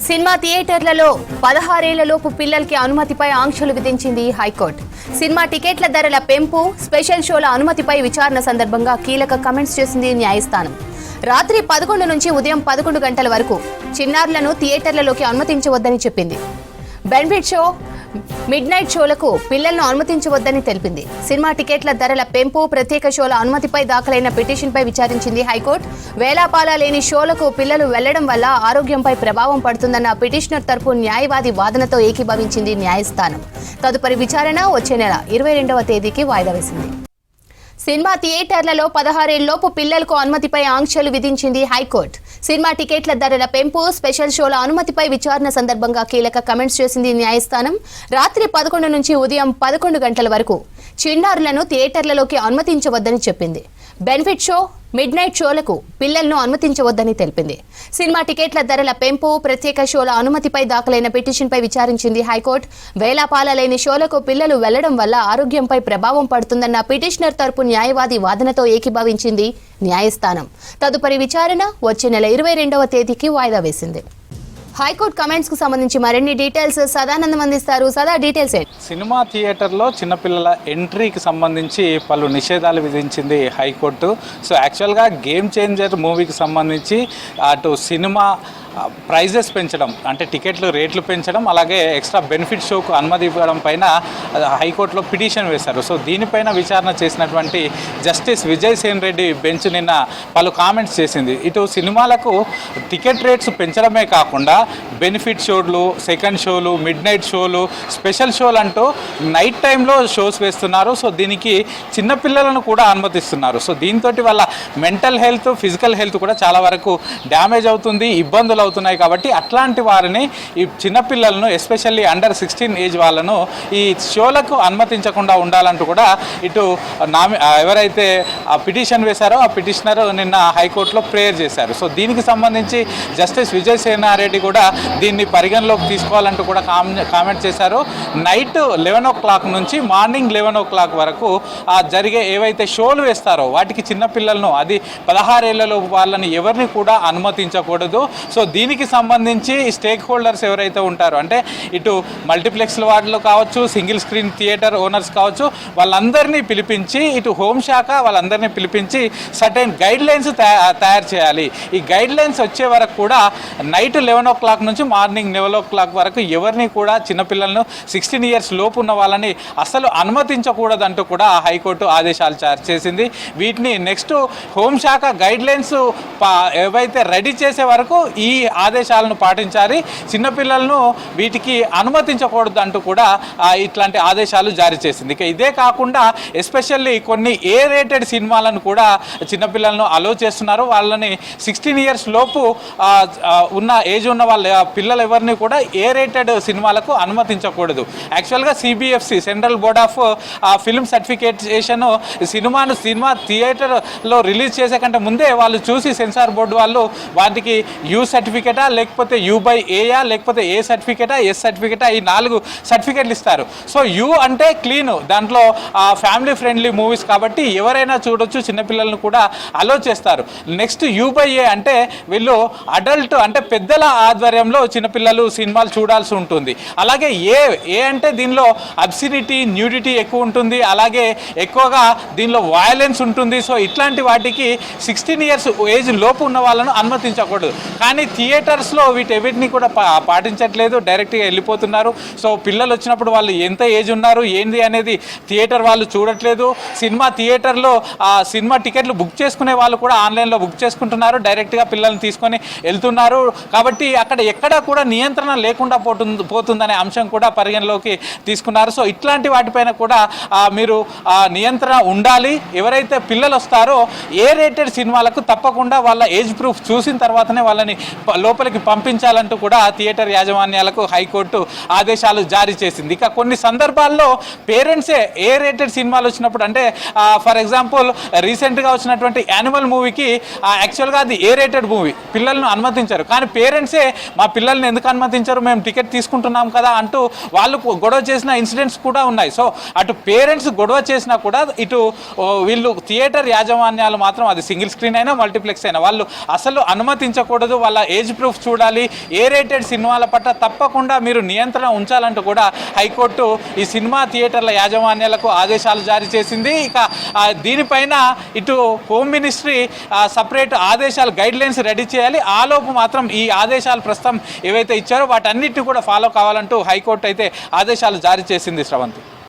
Cinema థియేటర్లలో 16 ఏళ్లలోపు పిల్లలకి అనుమతిపై ఆంక్షలు విధించింది హైకోర్టు. సినిమా టికెట్ల ధరల పెంపు, స్పెషల్ షోల అనుమతిపై విచారణ సందర్భంగా కీలక కమెంట్స్ చేసింది న్యాయస్థానం. రాత్రి 11 నుంచి ఉదయం 11 గంటల వరకు చిన్నారులను థియేటర్లలోకి అనుమతించవద్దని చెప్పింది. బెనిఫిట్ షో, మిడ్ నైట్ షోలకు పిల్లలను అనుమతించవద్దని తెలిపింది. సినిమా టికెట్ల ధరల పెంపు, ప్రత్యేక షోల అనుమతిపై దాఖలైన పిటిషన్పై విచారించింది హైకోర్టు. వేలాపాలా లేని షోలకు పిల్లలు వెళ్లడం వల్ల ఆరోగ్యంపై ప్రభావం పడుతుందన్న పిటిషనర్ తరపు న్యాయవాది వాదనతో ఏకీభవించింది న్యాయస్థానం. తదుపరి విచారణ వచ్చే నెల 22వ తేదీకి వాయిదా వేసింది. సినిమా థియేటర్లలో 16 ఏళ్లలోపు పిల్లలకు అనుమతిపై ఆంక్షలు విధించింది హైకోర్టు. సినిమా టికెట్ల ధరల పెంపు, స్పెషల్ షోల అనుమతిపై విచారణ సందర్భంగా కీలక కమెంట్స్ చేసింది న్యాయస్థానం. రాత్రి 11 నుంచి ఉదయం 11 గంటల వరకు చిన్నారులను థియేటర్లలోకి అనుమతించవద్దని చెప్పింది. బెనిఫిట్ షో, మిడ్ నైట్ షోలకు పిల్లలను అనుమతించవద్దని తెలిపింది. సినిమా టికెట్ల ధరల పెంపు, ప్రత్యేక షోల అనుమతిపై దాఖలైన పిటిషన్పై విచారించింది హైకోర్టు. వేలాపాల లేని షోలకు పిల్లలు వెళ్లడం వల్ల ఆరోగ్యంపై ప్రభావం పడుతుందన్న పిటిషనర్ తరపు న్యాయవాది వాదనతో ఏకీభవించింది న్యాయస్థానం. తదుపరి విచారణ వచ్చే నెల 22వ తేదీకి వాయిదా వేసింది. హైకోర్టు కమెంట్స్ కు సంబంధించి మరిన్ని డీటెయిల్స్ సదానందం అందిస్తారు. సదా, డీటెయిల్స్ ఏంటి? సినిమా థియేటర్లో చిన్నపిల్లల ఎంట్రీకి సంబంధించి పలు నిషేధాలు విధించింది హైకోర్టు. సో యాక్చువల్గా గేమ్ చేంజర్ మూవీకి సంబంధించి అటు సినిమా ప్రైజెస్ పెంచడం, అంటే టికెట్లు రేట్లు పెంచడం, అలాగే ఎక్స్ట్రా బెనిఫిట్ షోకు అనుమతి ఇవ్వడం పైన హైకోర్టులో పిటిషన్ వేశారు. సో దీనిపైన విచారణ చేసినటువంటి జస్టిస్ విజయ్ సేన్ రెడ్డి బెంచ్ నిన్న పలు కామెంట్స్ చేసింది. ఇటు సినిమాలకు టికెట్ రేట్స్ పెంచడమే కాకుండా బెనిఫిట్ షోలు, సెకండ్ షోలు, మిడ్ నైట్ షోలు, స్పెషల్ షోలు అంటూ నైట్ టైంలో షోస్ వేస్తున్నారు. సో దీనికి చిన్నపిల్లలను కూడా అనుమతిస్తున్నారు. సో దీంతో వాళ్ళ మెంటల్ హెల్త్, ఫిజికల్ హెల్త్ కూడా చాలా వరకు డ్యామేజ్ అవుతుంది, ఇబ్బందులు అవుతున్నాయి. కాబట్టి అట్లాంటి వారిని, ఈ చిన్నపిల్లలను, ఎస్పెషల్లీ అండర్ 16 ఏజ్ వాళ్ళను ఈ షోలకు అనుమతించకుండా ఉండాలంటూ కూడా ఇటు ఎవరైతే ఆ పిటిషన్ వేశారో ఆ పిటిషనర్ నిన్న హైకోర్టులో ప్రేయర్ చేశారు. సో దీనికి సంబంధించి జస్టిస్ విజయ్ సేనారెడ్డి కూడా దీన్ని పరిగణలోకి తీసుకోవాలంటూ కూడా కామెంట్ చేశారు. నైట్ 11 o'clock నుంచి మార్నింగ్ 11 o'clock వరకు జరిగే ఏవైతే షోలు వేస్తారో వాటికి చిన్నపిల్లలను, అది 16 ఏళ్లలో వాళ్ళని ఎవరిని కూడా అనుమతించకూడదు. సో దీనికి సంబంధించి స్టేక్ హోల్డర్స్ ఎవరైతే ఉంటారో, అంటే ఇటు మల్టీప్లెక్స్ల వాళ్ళు కావచ్చు, సింగిల్ స్క్రీన్ థియేటర్ ఓనర్స్ కావచ్చు, వాళ్ళందరినీ పిలిపించి, ఇటు హోంశాఖ వాళ్ళందరినీ పిలిపించి సర్టెన్ గైడ్ లైన్స్ తయారు చేయాలి. ఈ గైడ్ లైన్స్ వచ్చే వరకు కూడా నైట్ 11 o'clock నుంచి మార్నింగ్ 11 o'clock వరకు ఎవరిని కూడా చిన్నపిల్లలను 16 years లోపు ఉన్న వాళ్ళని అసలు అనుమతించకూడదంటూ కూడా హైకోర్టు ఆదేశాలు జారీ చేసింది. వీటిని నెక్స్ట్ హోంశాఖ గైడ్ లైన్స్ ఏవైతే రెడీ చేసే వరకు ఈ ఆదేశాలను పాటించాలి, చిన్నపిల్లలను వీటికి అనుమతించకూడదు అంటూ కూడా ఇట్లాంటి ఆదేశాలు జారీ చేసింది. ఇక ఇదే కాకుండా ఎస్పెషల్లీ కొన్ని ఏ రేటెడ్ సినిమాలను కూడా చిన్నపిల్లలను అలో చేస్తున్నారు. వాళ్ళని 16 years లోపు ఉన్న ఏజ్ ఉన్న వాళ్ళ పిల్లలు ఎవరిని కూడా ఏ రేటెడ్ సినిమాలకు అనుమతించకూడదు. యాక్చువల్గా CBFC, central board of film certification cinema థియేటర్లో రిలీజ్ చేసే కంటే ముందే వాళ్ళు చూసి, సెన్సార్ బోర్డు వాళ్ళు వాటికి యూ సర్టిఫికేటా, లేకపోతే U/Aయా, లేకపోతే ఏ సర్టిఫికేటా, ఎస్ సర్టిఫికేటా, ఈ 4 సర్టిఫికేట్లు ఇస్తారు. సో యూ అంటే క్లీన్, దాంట్లో ఫ్యామిలీ ఫ్రెండ్లీ మూవీస్ కాబట్టి ఎవరైనా చూడొచ్చు, చిన్నపిల్లలను కూడా అలో చేస్తారు. నెక్స్ట్ U/A అంటే వీళ్ళు అడల్ట్, అంటే పెద్దల ఆధ్వర్యంలో చిన్నపిల్లలు సినిమాలు చూడాల్సి ఉంటుంది. అలాగే ఏ అంటే దీనిలో అబ్సినిటీ, న్యూడిటీ ఎక్కువ ఉంటుంది, అలాగే ఎక్కువగా దీనిలో వయలెన్స్ ఉంటుంది. సో ఇట్లాంటి వాటికి 16 years ఏజ్ లోపు ఉన్న వాళ్ళను అనుమతించకూడదు. కానీ థియేటర్స్లో వీటిని కూడా పాటించట్లేదు, డైరెక్ట్గా వెళ్ళిపోతున్నారు. సో పిల్లలు వచ్చినప్పుడు వాళ్ళు ఎంత ఏజ్ ఉన్నారు ఏంది అనేది థియేటర్ వాళ్ళు చూడట్లేదు. సినిమా థియేటర్లో సినిమా టికెట్లు బుక్ చేసుకునే వాళ్ళు కూడా ఆన్లైన్లో బుక్ చేసుకుంటున్నారు, డైరెక్ట్గా పిల్లల్ని తీసుకొని వెళ్తున్నారు. కాబట్టి అక్కడ ఎక్కడా కూడా నియంత్రణ లేకుండా పోతుందనే అంశం కూడా పరిగణలోకి తీసుకున్నారు. సో ఇట్లాంటి వాటిపైన కూడా మీరు నియంత్రణ ఉండాలి. ఎవరైతే పిల్లలు వస్తారో ఏ రేటెడ్ సినిమాలకు తప్పకుండా వాళ్ళ ఏజ్ ప్రూఫ్ చూసిన తర్వాతనే వాళ్ళని లోపలికి పంపించాలంటూ కూడా థియేటర్ యాజమాన్యాలకు హైకోర్టు ఆదేశాలు జారీ చేసింది. ఇక కొన్ని సందర్భాల్లో పేరెంట్సే ఏ రేటెడ్ సినిమాలు వచ్చినప్పుడు, అంటే ఫర్ ఎగ్జాంపుల్ రీసెంట్గా వచ్చినటువంటి యానిమల్ మూవీకి యాక్చువల్గా అది ఏ రేటెడ్ మూవీ, పిల్లలను అనుమతించారు. కానీ పేరెంట్సే మా పిల్లల్ని ఎందుకు అనుమతించారు, మేము టికెట్ తీసుకుంటున్నాం కదా అంటూ వాళ్ళు గొడవ చేసిన ఇన్సిడెంట్స్ కూడా ఉన్నాయి. సో అటు పేరెంట్స్ గొడవ చేసినా కూడా ఇటు వీళ్ళు థియేటర్ యాజమాన్యాలు మాత్రం, అది సింగిల్ స్క్రీన్ అయినా మల్టీప్లెక్స్ అయినా, వాళ్ళు అసలు అనుమతించకూడదు, వాళ్ళ ఏజ్ ప్రూఫ్ చూడాలి, ఏ రేటెడ్ సినిమాల పట్ల తప్పకుండా మీరు నియంత్రణ ఉంచాలంటూ కూడా హైకోర్టు ఈ సినిమా థియేటర్ల యాజమాన్యాలకు ఆదేశాలు జారీ చేసింది. ఇక దీనిపైన ఇటు హోమ్ మినిస్ట్రీ సపరేట్ ఆదేశాలు గైడ్లైన్స్ రెడీ చేయాలి. ఆలోపు మాత్రం ఈ ఆదేశాలు ప్రస్తుతం ఏవైతే ఇచ్చారో వాటన్నిటిని కూడా ఫాలో కావాలంటూ హైకోర్టు అయితే ఆదేశాలు జారీ చేసింది. శ్రవంతి.